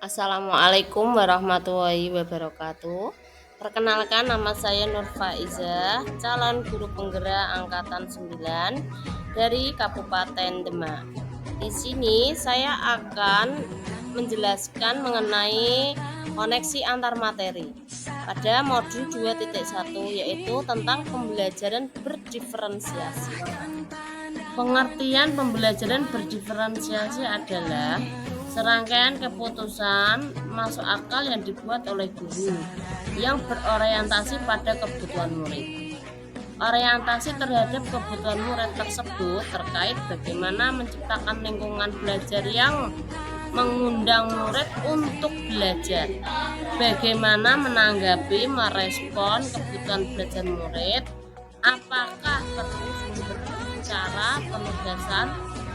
Assalamualaikum warahmatullahi wabarakatuh. Perkenalkan, nama saya Nur Faiza, calon guru penggerak angkatan 9 dari Kabupaten Demak. Di sini saya akan menjelaskan mengenai koneksi antar materi pada modul 2.1, yaitu tentang pembelajaran berdiferensiasi. Pengertian pembelajaran berdiferensiasi adalah serangkaian keputusan masuk akal yang dibuat oleh guru yang berorientasi pada kebutuhan murid. Orientasi terhadap kebutuhan murid tersebut terkait bagaimana menciptakan lingkungan belajar yang mengundang murid untuk belajar, bagaimana menanggapi, merespon kebutuhan belajar murid, apakah perlu sumber cara penugasan,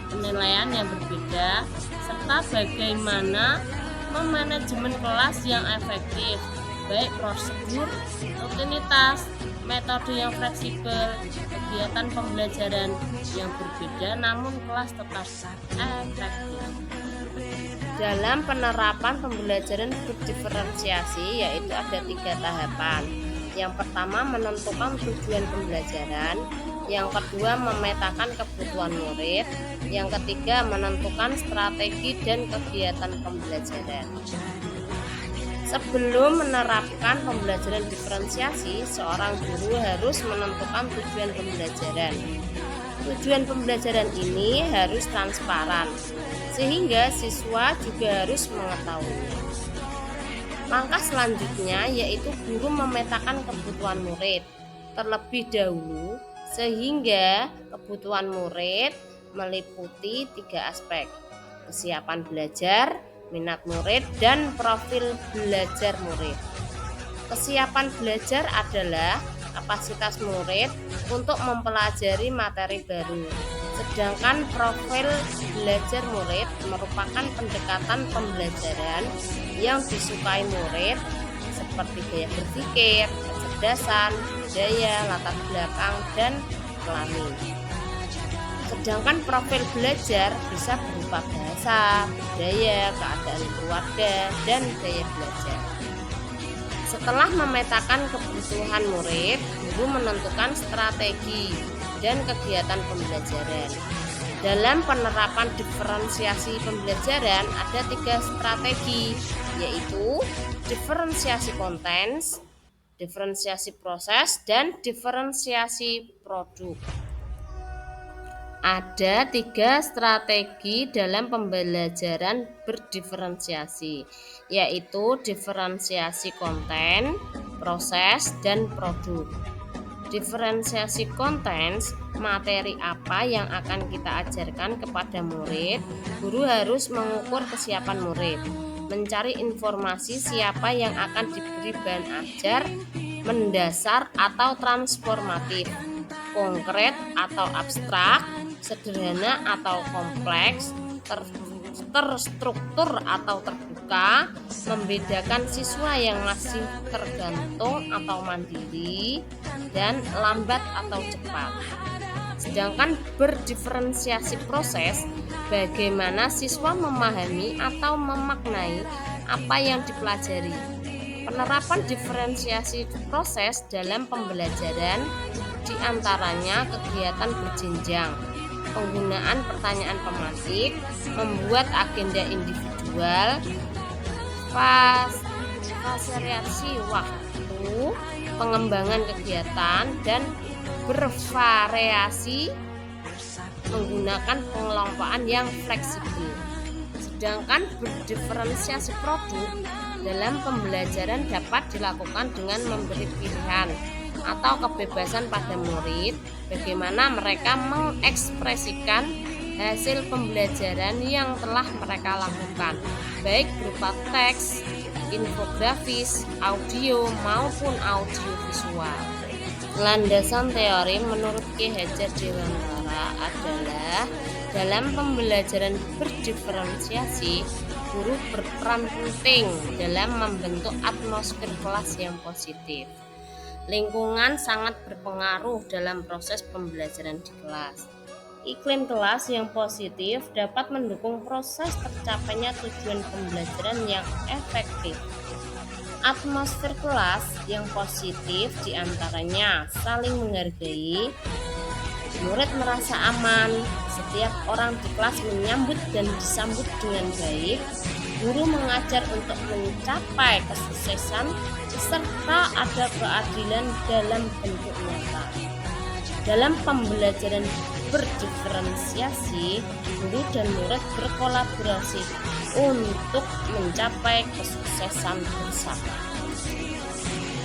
penilaian yang berbeda, serta bagaimana memanajemen kelas yang efektif, baik prosedur, rutinitas, metode yang fleksibel, kegiatan pembelajaran yang berbeda namun kelas tetap efektif. Dalam penerapan pembelajaran berdiferensiasi, yaitu ada 3 tahapan. Yang pertama, menentukan tujuan pembelajaran. Yang kedua, memetakan kebutuhan murid. Yang ketiga, menentukan strategi dan kegiatan pembelajaran. Sebelum menerapkan pembelajaran diferensiasi, seorang guru harus menentukan tujuan pembelajaran. Tujuan pembelajaran ini harus transparan, sehingga siswa juga harus mengetahuinya. Langkah selanjutnya yaitu guru memetakan kebutuhan murid terlebih dahulu, sehingga kebutuhan murid meliputi 3 aspek: kesiapan belajar, minat murid, dan profil belajar murid. Kesiapan belajar adalah kapasitas murid untuk mempelajari materi baru, sedangkan profil belajar murid merupakan pendekatan pembelajaran yang disukai murid, seperti gaya berpikir, kecerdasan, budaya, latar belakang, dan kelamin. Sedangkan profil belajar bisa berupa bahasa, budaya, keadaan keluarga, dan gaya belajar. Setelah memetakan kebutuhan murid, guru menentukan strategi dan kegiatan pembelajaran. Dalam penerapan diferensiasi pembelajaran ada 3 strategi, yaitu diferensiasi konten, diferensiasi proses, dan diferensiasi produk. Ada 3 strategi dalam pembelajaran berdiferensiasi, yaitu diferensiasi konten, proses, dan produk. Diferensiasi konten, materi apa yang akan kita ajarkan kepada murid. Guru harus mengukur kesiapan murid, mencari informasi siapa yang akan diberi bahan ajar, mendasar atau transformatif, konkret atau abstrak, sederhana atau kompleks, terstruktur atau terbuka, membedakan siswa yang masih tergantung atau mandiri, dan lambat atau cepat. Sedangkan berdiferensiasi proses, bagaimana siswa memahami atau memaknai apa yang dipelajari. Penerapan diferensiasi proses dalam pembelajaran diantaranya kegiatan berjenjang, penggunaan pertanyaan pematik, membuat agenda individual, fasilitasi waktu, pengembangan kegiatan, dan bervariasi menggunakan pengelompokan yang fleksibel. Sedangkan berdiferensiasi produk dalam pembelajaran dapat dilakukan dengan memberi pilihan atau kebebasan pada murid bagaimana mereka mengekspresikan hasil pembelajaran yang telah mereka lakukan, baik berupa teks, infografis, audio maupun audiovisual. Landasan teori menurut Ki Hajar Dewantara adalah dalam pembelajaran berdiferensiasi, guru berperan penting dalam membentuk atmosfer kelas yang positif. Lingkungan sangat berpengaruh dalam proses pembelajaran di kelas. Iklim kelas yang positif dapat mendukung proses tercapainya tujuan pembelajaran yang efektif. Atmosfer kelas yang positif diantaranya saling menghargai, murid merasa aman, setiap orang di kelas menyambut dan disambut dengan baik, guru mengajar untuk mencapai kesuksesan, serta ada keadilan dalam bentuk nyata. Dalam pembelajaran berdiferensiasi, guru dan murid berkolaborasi untuk mencapai kesuksesan bersama.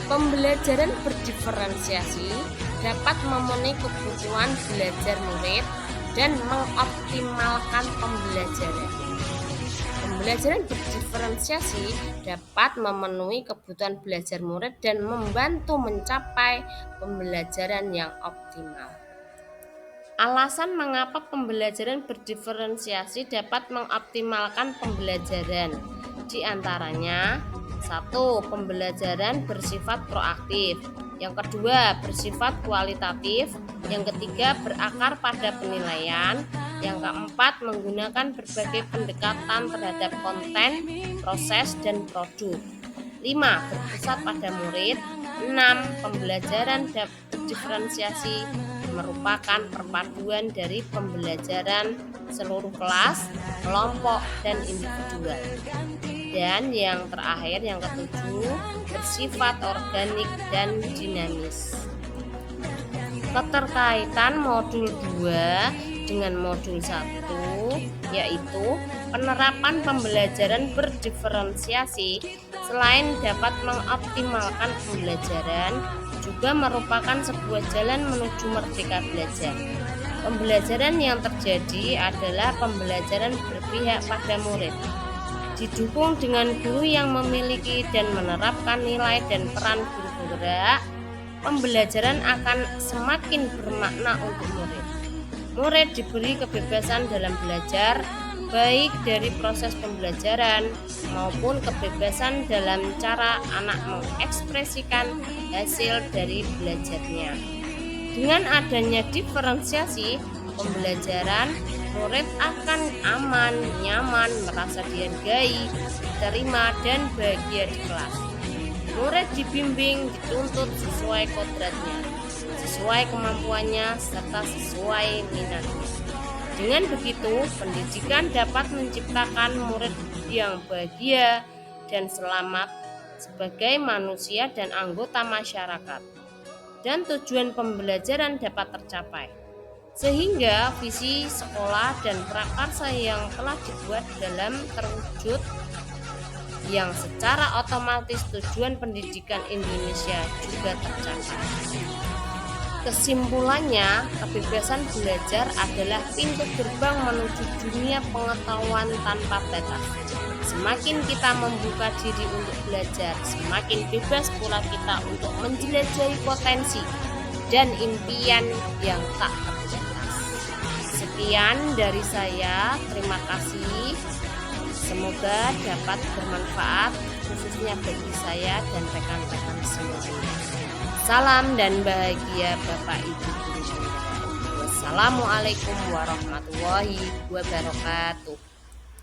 Pembelajaran berdiferensiasi dapat memenuhi kebutuhan belajar murid dan mengoptimalkan pembelajaran. Pembelajaran berdiferensiasi dapat memenuhi kebutuhan belajar murid dan membantu mencapai pembelajaran yang optimal. Alasan mengapa pembelajaran berdiferensiasi dapat mengoptimalkan pembelajaran, di antaranya 1. Pembelajaran bersifat proaktif. Yang kedua, bersifat kualitatif. Yang ketiga, berakar pada penilaian. Yang keempat, menggunakan berbagai pendekatan terhadap konten, proses, dan produk. 5. Berpusat pada murid. 6. Pembelajaran berdiferensiasi merupakan perpaduan dari pembelajaran seluruh kelas, kelompok, dan individual. Dan yang terakhir, yang ketujuh, bersifat organik dan dinamis. Keterkaitan modul 2 dengan modul 1 yaitu penerapan pembelajaran berdiferensiasi selain dapat mengoptimalkan pembelajaran juga merupakan sebuah jalan menuju merdeka belajar. Pembelajaran yang terjadi adalah pembelajaran berpihak pada murid, didukung dengan guru yang memiliki dan menerapkan nilai dan peran guru penggerak. Pembelajaran akan semakin bermakna untuk murid. Murid diberi kebebasan dalam belajar, baik dari proses pembelajaran maupun kebebasan dalam cara anak mengekspresikan hasil dari belajarnya. Dengan adanya diferensiasi pembelajaran, murid akan aman, nyaman, merasa dihargai, diterima, dan bahagia di kelas. Murid dibimbing, dituntut sesuai kodratnya, sesuai kemampuannya, serta sesuai minatnya. Dengan begitu, pendidikan dapat menciptakan murid yang bahagia dan selamat sebagai manusia dan anggota masyarakat, dan tujuan pembelajaran dapat tercapai. Sehingga visi sekolah dan prakarsa yang telah dibuat dalam terwujud, yang secara otomatis tujuan pendidikan Indonesia juga tercapai. Kesimpulannya, kebebasan belajar adalah pintu gerbang menuju dunia pengetahuan tanpa batas. Semakin kita membuka diri untuk belajar, semakin bebas pula kita untuk menjelajahi potensi dan impian yang tak terbatas. Sekian dari saya, terima kasih. Semoga dapat bermanfaat khususnya bagi saya dan rekan-rekan semuanya. Salam dan bahagia Bapak Ibu guru. Wassalamualaikum warahmatullahi wabarakatuh.